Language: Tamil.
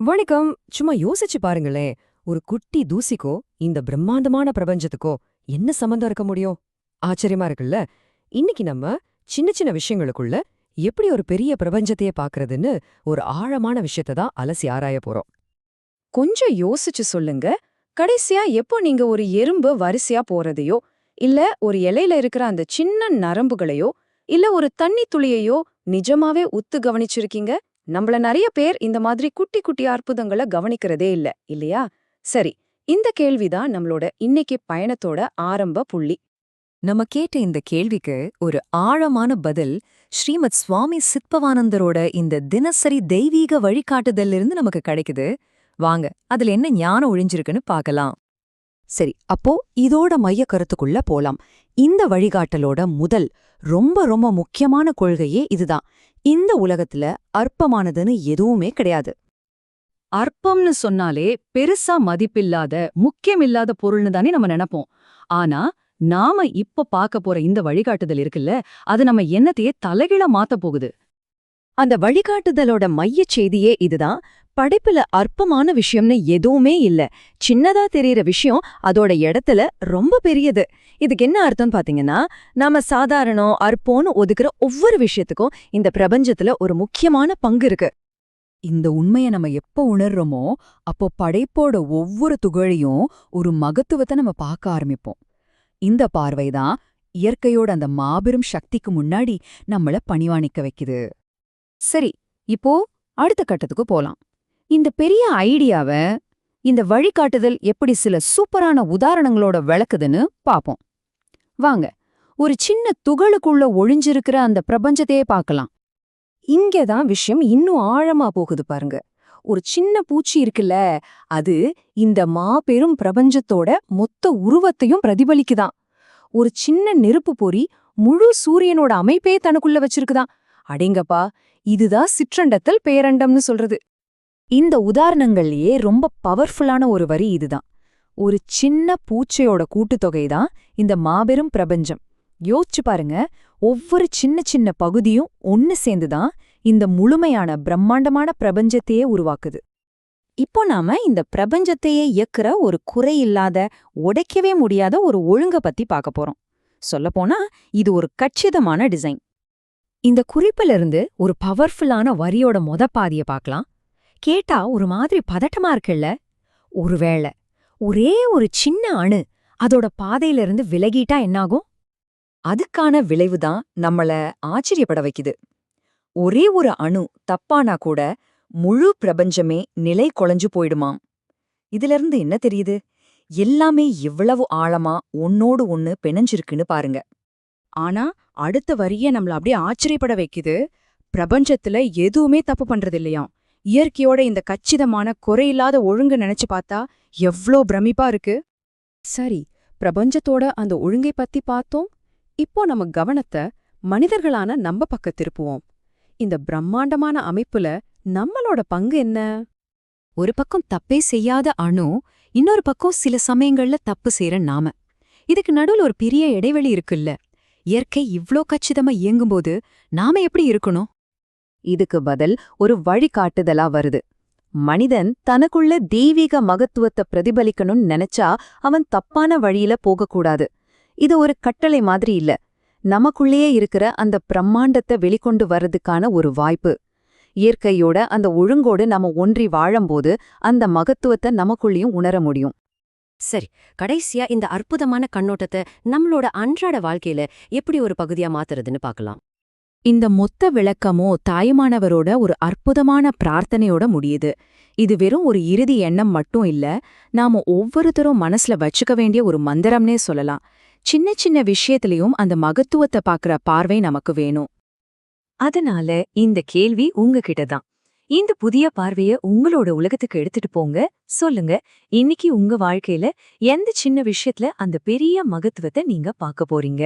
வணக்கம். சும்மா யோசிச்சு பாருங்களேன். ஒரு குட்டி தூசிக்கோ இந்த பிரம்மாண்டமான பிரபஞ்சத்துக்கோ என்ன சம்பந்தம் இருக்க முடியும்? ஆச்சரியமா இருக்குல்ல? இன்னைக்கு நம்ம சின்ன சின்ன விஷயங்களுக்குள்ள எப்படி ஒரு பெரிய பிரபஞ்சத்தையே பாக்குறதுன்னு ஒரு ஆழமான விஷயத்தை தான் அலசி ஆராய போறோம். கொஞ்சம் யோசிச்சு சொல்லுங்க. கடைசியா எப்போ நீங்க ஒரு எறும்பு வரிசையா போறதையோ, இல்ல ஒரு இலையில இருக்கிற அந்த சின்ன நரம்புகளையோ, இல்ல ஒரு தண்ணி துளியையோ நிஜமாவே உத்து கவனிச்சிருக்கீங்க? நம்மள நிறைய பேர் இந்த மாதிரி குட்டி குட்டி அற்புதங்களை கவனிக்கிறதே இல்ல, இல்லையா? சரி, இந்த கேள்விதான் நம்மளோட இன்னைக்கு பயணத்தோட ஆரம்ப புள்ளி. நம்ம கேட்ட இந்த கேள்விக்கு ஒரு ஆழமான பதில் ஸ்ரீமத் சுவாமி சித்பவானந்தரோட இந்த தினசரி தெய்வீக வழிகாட்டுதலிருந்து நமக்கு கிடைக்குது. வாங்க, அதுல என்ன ஞானம் ஒழிஞ்சிருக்குன்னு பார்க்கலாம். சரி, அப்போ இதோட மைய கருத்துக்குள்ள போலாம். இந்த வழிகாட்டலோட முதல் ரொம்ப ரொம்ப முக்கியமான கொள்கையே இதுதான். இந்த உலகத்துல அற்பமானதுன்னு எதுவுமே கிடையாது. அற்பம்னு சொன்னாலே பெருசா மதிப்பில்லாத, முக்கியமில்லாத பொருள்னு தானே நம்ம நினைப்போம். ஆனா நாம இப்ப பார்க்க போற இந்த வழிகாட்டுதல் இருக்குல்ல, அது நம்ம எண்ணத்தையே தலைகீழா மாத்த போகுது. அந்த வழிகாட்டுதலோட மையச் செய்தியே இதுதான். படைப்புல அற்பமான விஷயம்னு எதுவுமே இல்ல. சின்னதா தெரியற விஷயம் அதோட இடத்துல ரொம்ப பெரியது. இதுக்கு என்ன அர்த்தம் பாத்தீங்கன்னா, நாம சாதாரணம் அற்போன்னு ஒதுக்குற ஒவ்வொரு விஷயத்துக்கும் இந்த பிரபஞ்சத்துல ஒரு முக்கியமான பங்கு இருக்கு. இந்த உண்மைய நம்ம எப்போ உணர்றோமோ, அப்போ படைப்போட ஒவ்வொரு துகளையும் ஒரு மகத்துவத்தை நம்ம பார்க்க ஆரம்பிப்போம். இந்த பார்வைதான் இயற்கையோட அந்த மாபெரும் சக்திக்கு முன்னாடி நம்மள பணிவாணிக்க வைக்குது. சரி, இப்போ அடுத்த கட்டத்துக்கு போலாம். இந்த பெரிய ஐடியாவ, இந்த வழிகாட்டுதல் எப்படி சில சூப்பரான உதாரணங்களோட விளக்குதுன்னு பாப்போம். வாங்க, ஒரு சின்ன துகளுக்குள்ள ஒளிஞ்சிருக்கிற அந்த பிரபஞ்சத்தையே பார்க்கலாம். இங்கதான் விஷயம் இன்னும் ஆழமா போகுது பாருங்க. ஒரு சின்ன பூச்சி இருக்குல்ல, அது இந்த மாபெரும் பிரபஞ்சத்தோட மொத்த உருவத்தையும் பிரதிபலிக்குதாம். ஒரு சின்ன நெருப்பு பொறி முழு சூரியனோட அமைப்பே தனக்குள்ள வச்சிருக்குதாம். அடேங்கப்பா, இதுதான் சிற்றண்டத்தல் பேரண்டம்னு சொல்றது. இந்த உதாரணங்கள்லயே ரொம்ப பவர்ஃபுல்லான ஒரு வரி இதுதான். ஒரு சின்ன பூச்சையோட கூட்டுத்தொகை தான் இந்த மாபெரும் பிரபஞ்சம். யோசிச்சு பாருங்க, ஒவ்வொரு சின்ன சின்ன பகுதியும் ஒன்னு சேர்ந்துதான் இந்த முழுமையான பிரம்மாண்டமான பிரபஞ்சத்தையே உருவாக்குது. இப்போ நாம இந்த பிரபஞ்சத்தையே இயக்குற ஒரு குறையில்லாத, உடைக்கவே முடியாத ஒரு ஒழுங்க பத்தி பார்க்க போறோம். சொல்லப்போனா இது ஒரு கச்சிதமான டிசைன். இந்த குறிப்பிலிருந்து ஒரு பவர்ஃபுல்லான வரியோட பாதிய பார்க்கலாம். கேட்டா ஒரு மாதிரி பதட்டமா இருக்குல்ல? ஒருவேளை ஒரே ஒரு சின்ன அணு அதோட பாதையிலிருந்து விலகிட்டா என்னாகும்? அதுக்கான விளைவுதான் நம்மள ஆச்சரியப்பட வைக்குது. ஒரே ஒரு அணு தப்பானா கூட முழு பிரபஞ்சமே நிலை குலைஞ்சு போயிடுமாம். இதிலிருந்து என்ன தெரியுது? எல்லாமே எவ்வளவு ஆழமா ஒன்னோடு ஒன்னு பிணைஞ்சிருக்குன்னு பாருங்க. ஆனா அடுத்த வரிய நம்மள அப்படியே ஆச்சரியப்பட வைக்குது. பிரபஞ்சத்துல எதுவுமே தப்பு பண்றது இல்லையாம். இயற்கையோட இந்த கச்சிதமான குறையில்லாத ஒழுங்கு நினைச்சு பார்த்தா எவ்ளோ பிரமிப்பா இருக்கு. சரி, பிரபஞ்சத்தோட அந்த ஒழுங்கை பத்தி பார்த்தோம். இப்போ நம்ம கவனத்தை மனிதர்களான நம்ம பக்கம் திருப்புவோம். இந்த பிரம்மாண்டமான அமைப்புல நம்மளோட பங்கு என்ன? ஒரு பக்கம் தப்பே செய்யாத அணு, இன்னொரு பக்கம் சில சமயங்கள்ல தப்பு செய்யற நாம. இதுக்கு நடுவுல ஒரு பெரிய இடைவெளி இருக்குல்ல? இயற்கை இவ்ளோ கச்சிதமா இயங்கும்போது நாம எப்படி இருக்கணும்? இதுக்கு பதில் ஒரு வழிகாட்டுதலா வருது. மனிதன் தனக்குள்ள தெய்வீக மகத்துவத்தை பிரதிபலிக்கணும்னு நினைச்சா அவன் தப்பான வழியில போகக்கூடாது. இது ஒரு கட்டளை மாதிரி இல்ல, நமக்குள்ளேயே இருக்கிற அந்த பிரம்மாண்டத்தை வெளிக்கொண்டு வர்றதுக்கான ஒரு வாய்ப்பு. இயற்கையோட அந்த ஒழுங்கோடு நாம ஒன்றி வாழும்போது அந்த மகத்துவத்தை நமக்குள்ளேயும் உணர முடியும். சரி, கடைசியா இந்த அற்புதமான கண்ணோட்டத்தை நம்மளோட அன்றாட வாழ்க்கையில எப்படி ஒரு பகுதியா மாத்துறதுன்னு பார்க்கலாம். இந்த மொத்த விளக்கமோ தாயுமானவரோட ஒரு அற்புதமான பிரார்த்தனையோட முடியுது. இது வெறும் ஒரு இறுதி எண்ணம் மட்டும் இல்ல, நாம ஒவ்வொருத்தரும் மனசுல வச்சுக்க வேண்டிய ஒரு மந்திரம்னே சொல்லலாம். சின்ன சின்ன விஷயத்திலையும் அந்த மகத்துவத்தை பார்க்கற பார்வை நமக்கு வேணும். அதனால இந்த கேள்வி உங்ககிட்ட தான். இந்த புதிய பார்வைய உங்களோட உலகத்துக்கு எடுத்துட்டு போங்க. சொல்லுங்க, இன்னைக்கு உங்க வாழ்க்கையில எந்த சின்ன விஷயத்துல அந்த பெரிய மகத்துவத்தை நீங்க பார்க்க போறீங்க?